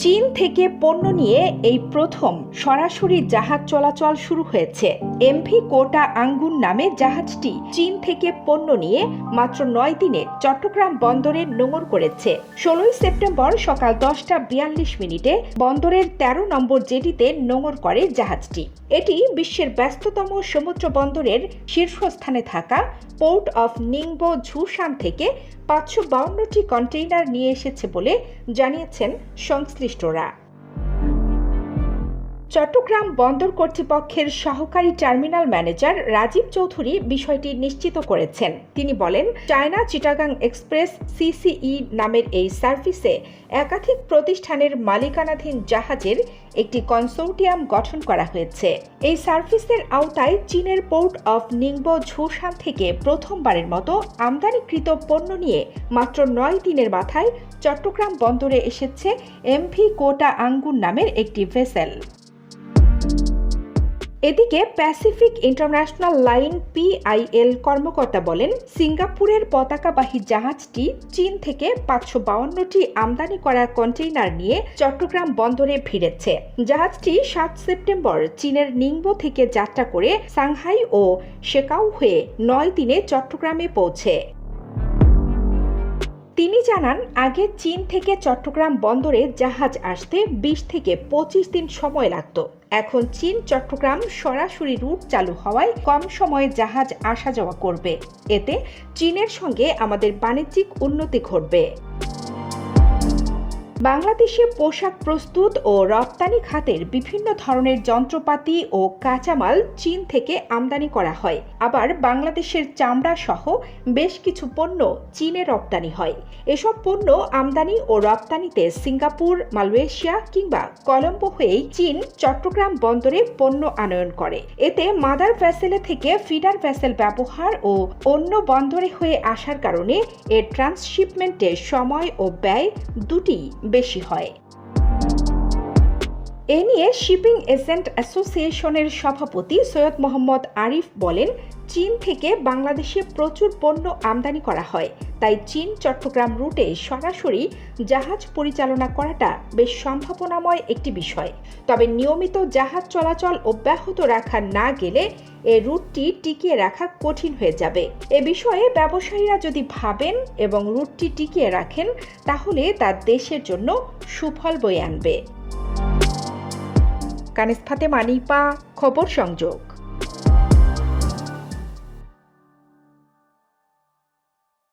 চীন থেকে পণ্য নিয়ে এই প্রথম সরাসরি জাহাজ চলাচল শুরু হয়েছে। এমভি কোটা আঙ্গুন নামে জাহাজটি চীন থেকে পণ্য নিয়ে মাত্র 9 দিনে চট্টগ্রাম বন্দরে নোঙর করেছে। 16 সেপ্টেম্বর সকাল 10:42 বন্দরের 13 নম্বর জেটিতে নোঙর করে জাহাজটি। এটি বিশ্বের ব্যস্ততম সমুদ্র বন্দরের শীর্ষস্থানে থাকা পোর্ট অফ নিংবো ঝুশান থেকে 552টি কন্টেইনার নিয়ে এসেছে বলে জানিয়েছেন সংশ্লিষ্টরা। চট্টগ্রাম বন্দর কর্তৃপক্ষের সহকারী টার্মিনাল ম্যানেজার রাজীব চৌধুরী বিষয়টি নিশ্চিত করেছেন। তিনি বলেন, চায়না চিটাগাং এক্সপ্রেস সিসিই নামের এই সার্ভিসে একাধিক প্রতিষ্ঠানের মালিকানাধীন জাহাজের একটি কনসোর্টিয়াম গঠন করা হয়েছে। এই সার্ভিসের আওতায় চীনের পোর্ট অফ নিংবো ঝুশান থেকে প্রথমবারের মতো আমদানিকৃত পণ্য নিয়ে মাত্র 9 দিনের মাথায় চট্টগ্রাম বন্দরে এসেছে এমভি কোটা আঙ্গুন নামের একটি ভেসেল। এদিকে প্যাসিফিক ইন্টারন্যাশনাল লাইন PIL কর্মকর্তা বলেন, সিঙ্গাপুরের পতাকাবাহী জাহাজটি চীন থেকে 552টি আমদানি করা কন্টেইনার নিয়ে চট্টগ্রাম বন্দরে ভিড়েছে। জাহাজটি 7 সেপ্টেম্বর চীনের নিংবো থেকে যাত্রা করে সাংহাই ও শেকাও হয়ে 9 দিনে চট্টগ্রামে পৌঁছে। তিনি জানান, আগে চীন থেকে চট্টগ্রাম বন্দরে জাহাজ আসতে 20 থেকে 25 দিন সময় লাগত। এখন চীন চট্টগ্রাম সরাসরি রুট চালু হওয়ায় কম সময়ে জাহাজ আসা যাওয়া করবে। এতে চীনের সঙ্গে আমাদের বাণিজ্যিক উন্নতি ঘটবে। বাংলাদেশে পোশাক প্রস্তুত ও রপ্তানি খাতের বিভিন্ন ধরনের যন্ত্রপাতি ও কাঁচামাল চীন থেকে আমদানি করা হয়। আবার বাংলাদেশের চামড়া সহ বেশ কিছু পণ্য চীনে রপ্তানি হয়। এসব পণ্য আমদানি ও রপ্তানিতে সিঙ্গাপুর, মালয়েশিয়া কিংবা কলম্বো হয়েই চীন চট্টগ্রাম বন্দরে পণ্য আনয়ন করে। এতে মাদার ভেসেলে থেকে ফিডার ভেসেল ব্যবহার ও অন্য বন্দরে হয়ে আসার কারণে এর ট্রান্সশিপমেন্টের সময় ও ব্যয় দুটি বেশি হয়। এ নিয়ে শিপিং এজেন্ট অ্যাসোসিয়েশনের সভাপতি সৈয়দ মোহাম্মদ আরিফ বলেন, চীন থেকে বাংলাদেশে প্রচুর পণ্য আমদানি করা হয়, তাই চীন চট্টগ্রাম রুটে সরাসরি জাহাজ পরিচালনা করাটা বেশ সম্ভাবনাময় একটি বিষয়। তবে নিয়মিত জাহাজ চলাচল অব্যাহত রাখা না গেলে এই রুটটি টিকিয়ে রাখা কঠিন হয়ে যাবে। এ বিষয়ে ব্যবসায়ীরা যদি ভাবেন এবং রুটটি টিকিয়ে রাখেন, তাহলে তা দেশের জন্য সুফল বয়ে আনবে। কানিজ ফাতেমা নিপা, খবর সংযোগ।